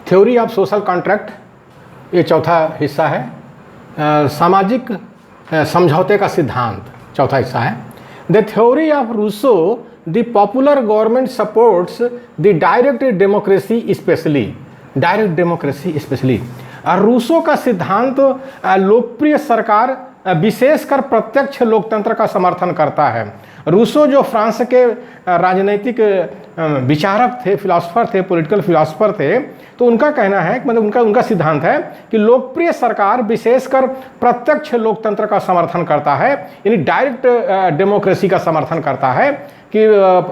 Theory of social contract, ये चौथा हिस्सा है। सामाजिक समझौते का सिद्धांत चौथा हिस्सा है। The theory of Rousseau, the popular government supports the direct democracy specially, direct democracy specially. Rousseau का सिद्धांत लोकप्रिय सरकार विशेषकर प्रत्यक्ष लोकतंत्र का समर्थन करता है। रूसो जो फ्रांस के राजनीतिक विचारक थे, फिलासफर थे, पॉलिटिकल फिलासफर थे, तो उनका कहना है, मतलब उनका सिद्धांत है कि लोकप्रिय सरकार विशेषकर प्रत्यक्ष लोकतंत्र का समर्थन करता है, यानी डायरेक्ट डेमोक्रेसी का समर्थन करता है कि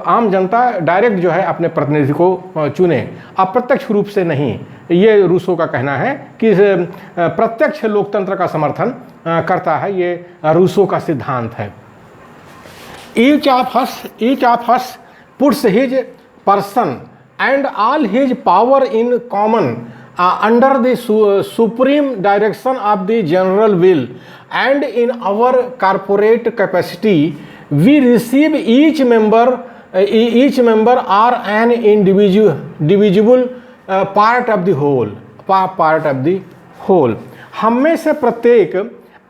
आम जनता डायरेक्ट जो है अपने प्रतिनिधि को चुने, अप्रत्यक्ष रूप से नहीं। ये रूसो का कहना है कि प्रत्यक्ष लोकतंत्र का समर्थन करता है, ये रूसो का सिद्धांत है। Each of us puts his person and all his power in common under the supreme direction of the general will, and in our corporate capacity we receive each member are an individual part of the whole। हम में से प्रत्येक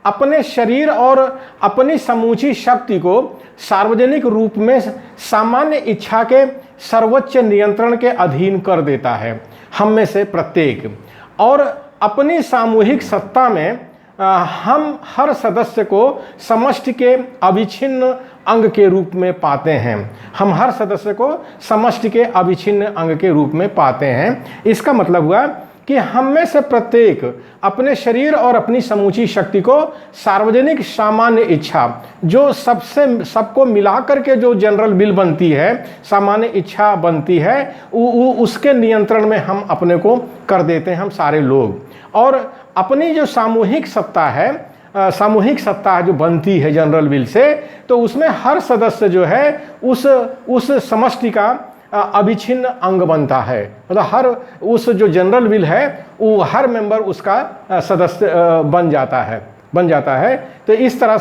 अपने शरीर और अपनी समूची शक्ति को सार्वजनिक रूप में सामान्य इच्छा के सर्वोच्च नियंत्रण के अधीन कर देता है। हम में से प्रत्येक, और अपनी सामूहिक सत्ता में हम हर सदस्य को समष्टि के अविच्छिन्न अंग के रूप में पाते हैं। हम हर सदस्य को समष्टि के अविच्छिन्न अंग के रूप में पाते हैं। इसका मतलब हुआ कि हम में से प्रत्येक अपने शरीर और अपनी समूची शक्ति को सार्वजनिक सामान्य इच्छा, जो सबको मिलाकर के जो जनरल विल बनती है, सामान्य इच्छा बनती है, उसके नियंत्रण में हम अपने को कर देते हैं, हम सारे लोग। और अपनी जो सामूहिक सत्ता जो बनती है जनरल विल से, तो उसमें हर सदस्य जो है उस समष्टि का अविच्छिन्न अंग बनता है। मतलब हर उस जो जनरल विल है वो हर मेंबर उसका सदस्य बन जाता है। तो इस तरह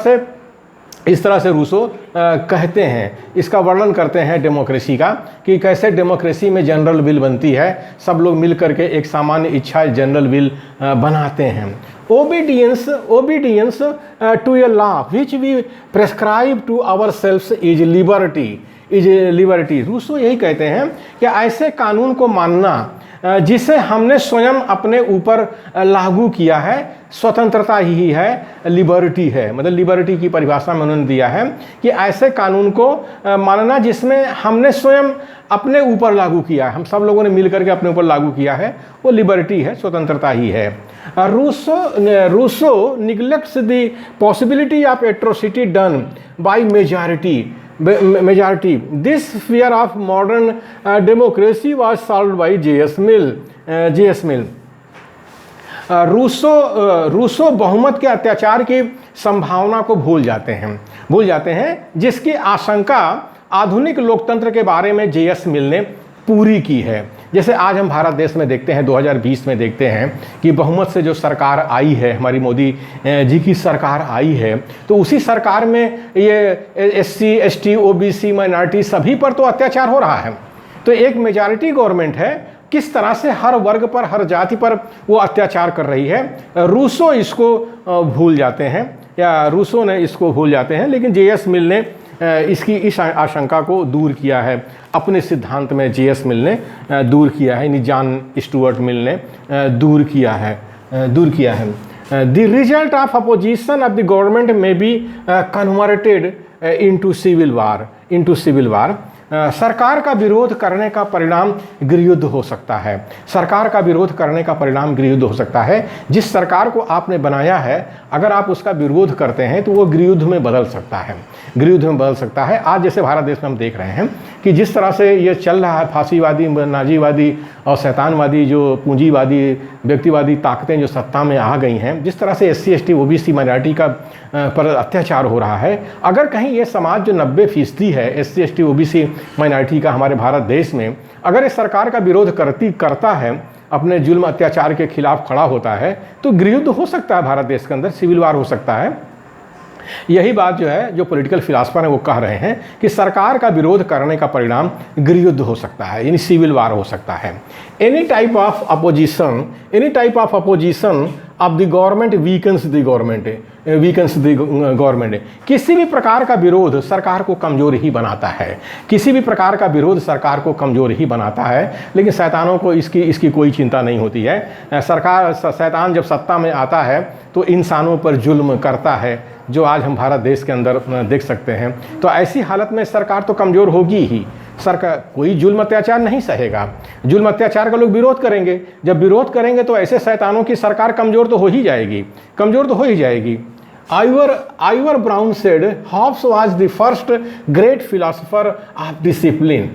से रूसो कहते हैं, इसका वर्णन करते हैं डेमोक्रेसी का, कि कैसे डेमोक्रेसी में जनरल विल बनती है, सब लोग मिल करके एक सामान्य इच्छा जनरल विल बनाते हैं। Obedience to a law which we prescribe to our self is liberty. Rousseau यही कहते हैं कि ऐसे कानून को मानना जिसे हमने स्वयं अपने ऊपर लागू किया है, स्वतंत्रता ही है, लिबर्टी है। मतलब लिबर्टी की परिभाषा में उन्होंने दिया है कि ऐसे कानून को मानना जिसमें हमने स्वयं अपने ऊपर लागू किया है, हम सब लोगों ने मिलकर के अपने ऊपर लागू किया है, वो लिबर्टी है, स्वतंत्रता ही है। Rousseau neglects the possibility of atrocity done by majority. This fear of modern democracy was solved by J.S. Mill। Rousseau बहुमत के अत्याचार की संभावना को भूल जाते हैं, जिसकी आशंका आधुनिक लोकतंत्र के बारे में J.S. मिल ने पूरी की है। जैसे आज हम भारत देश में देखते हैं, 2020 में देखते हैं कि बहुमत से जो सरकार आई है, हमारी मोदी जी की सरकार आई है, तो उसी सरकार में ये SC ST OBC माइनॉरिटी सभी पर तो अत्याचार हो रहा है। तो एक मेजॉरिटी गवर्नमेंट है, किस तरह से हर वर्ग पर, हर जाति पर वो अत्याचार कर रही है। रूसो इसको भूल जाते हैं, लेकिन J.S. मिल ने इस आशंका को दूर किया है, अपने सिद्धांत में J.S. मिल ने दूर किया है, यानी जॉन स्टुअर्ट मिल ने दूर किया है। The result of opposition of the government may be converted into civil war. सरकार का विरोध करने का परिणाम गृहयुद्ध हो सकता है। जिस सरकार को आपने बनाया है, अगर आप उसका विरोध करते हैं तो वो गृहयुद्ध में बदल सकता है। आज जैसे भारत देश में हम देख रहे हैं कि जिस तरह से ये चल रहा है, फांसीवादी, नाजीवादी और शैतानवादी जो पूंजीवादी व्यक्तिवादी ताकतें जो सत्ता में आ गई हैं, जिस तरह से SC ST OBC माइनॉरिटी का पर अत्याचार हो रहा है, अगर कहीं ये समाज जो 90% है SC ST OBC माइनॉरिटी का हमारे भारत देश में, अगर इस सरकार का विरोध करता है, अपने जुल्म अत्याचार के खिलाफ खड़ा होता है, तो गृहयुद्ध हो सकता है भारत देश के अंदर, सिविल वार हो सकता है। यही बात जो है, जो पॉलिटिकल फिलासफर हैं वो कह रहे हैं कि सरकार का विरोध करने का परिणाम गृहयुद्ध हो सकता है, यानी सिविल वार हो सकता है। Any type of opposition of the government weakens the government. किसी भी प्रकार का विरोध सरकार को कमज़ोर ही बनाता है, किसी भी प्रकार का विरोध सरकार को कमज़ोर ही बनाता है। लेकिन शैतानों को इसकी कोई चिंता नहीं होती है। शैतान जब सत्ता में आता है तो इंसानों पर जुल्म करता है, जो आज हम भारत देश के अंदर देख सकते हैं। तो ऐसी हालत में सरकार तो कमज़ोर होगी ही। सरकार कोई जुल्म अत्याचार नहीं सहेगा, जुल्म अत्याचार का लोग विरोध करेंगे। जब विरोध करेंगे तो ऐसे शैतानों की सरकार कमज़ोर तो हो ही जाएगी, कमज़ोर तो हो ही जाएगी। Ivor Brown said Hobbes was the first great philosopher of discipline।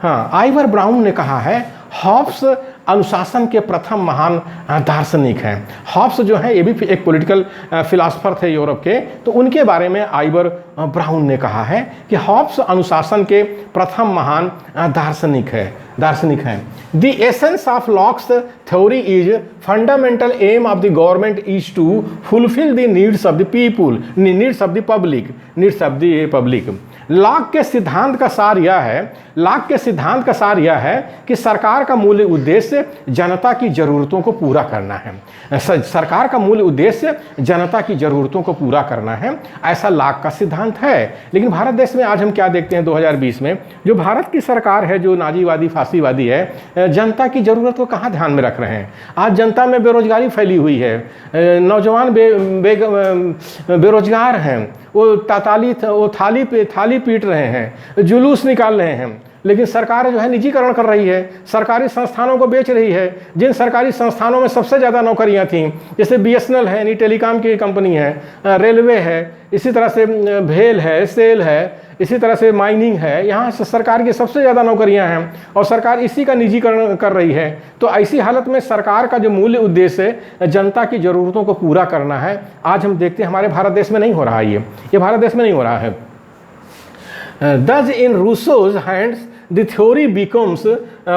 हाँ, आइवर ब्राउन ने कहा है हॉब्स अनुशासन के प्रथम महान दार्शनिक हैं। हॉब्स जो है ये भी एक पॉलिटिकल फिलासफर थे यूरोप के, तो उनके बारे में आइवर ब्राउन ने कहा है कि हॉब्स अनुशासन के प्रथम महान दार्शनिक हैं। The essence of Locke's theory is fundamental aim of the government is to fulfil the needs of the people, needs of the public. Locke के सिद्धांत का सार यह है कि सरकार का मूल उद्देश्य जनता की ज़रूरतों को पूरा करना है। सरकार का मूल उद्देश्य जनता की ज़रूरतों को पूरा करना है, ऐसा लॉक का सिद्धांत है। लेकिन भारत देश में आज हम क्या देखते हैं 2020 में, जो भारत की सरकार है, जो नाजीवादी फासीवादी है, जनता की ज़रूरत को कहाँ ध्यान में रख रहे हैं। आज जनता में बेरोजगारी फैली हुई है, नौजवान बेरोजगार हैं, वो थाली पीट रहे हैं, जुलूस निकाल रहे हैं। लेकिन सरकार जो है निजीकरण कर रही है, सरकारी संस्थानों को बेच रही है। जिन सरकारी संस्थानों में सबसे ज़्यादा नौकरियां थीं, जैसे BSNL है, यानी टेलीकॉम की कंपनी है, रेलवे है, इसी तरह से भेल है, सेल है, इसी तरह से माइनिंग है, यहाँ से सरकार की सबसे ज़्यादा नौकरियां हैं और सरकार इसी का निजीकरण कर रही है। तो ऐसी हालत में सरकार का जो मूल उद्देश्य जनता की ज़रूरतों को पूरा करना है, आज हम देखते हैं हमारे भारत देश में नहीं हो रहा है। ये भारत देश में नहीं हो रहा है। Thus in Rousseau's hands the theory becomes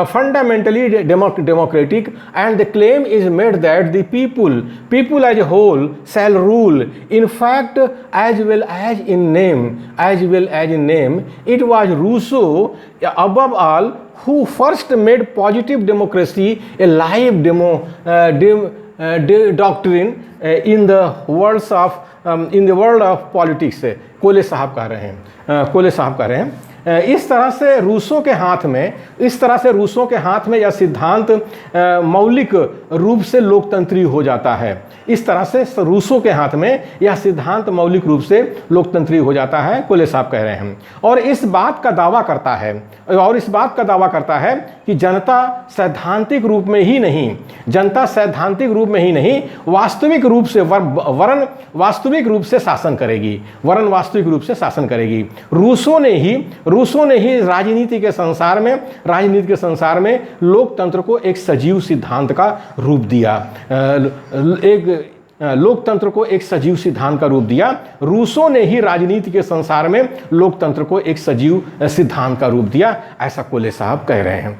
fundamentally democratic, and the claim is made that the people as a whole shall rule. In fact, as well as in name, it was Rousseau above all who first made positive democracy a live doctrine in the world of politics। कोले साहब कह रहे हैं। इस तरह से रूसों के हाथ में यह सिद्धांत मौलिक रूप से लोकतंत्री हो जाता है। इस तरह से रूसों के हाथ में यह सिद्धांत मौलिक रूप से लोकतंत्री हो जाता है, कोले साहब कह रहे हैं। और इस बात का दावा करता है कि जनता सैद्धांतिक रूप में ही नहीं, वास्तविक रूप से शासन करेगी। रूसों ने ही राजनीति के संसार में लोकतंत्र को एक सजीव सिद्धांत का रूप दिया। रूसों ने ही राजनीति के संसार में लोकतंत्र को एक सजीव सिद्धांत का रूप दिया, ऐसा कोले साहब कह रहे हैं।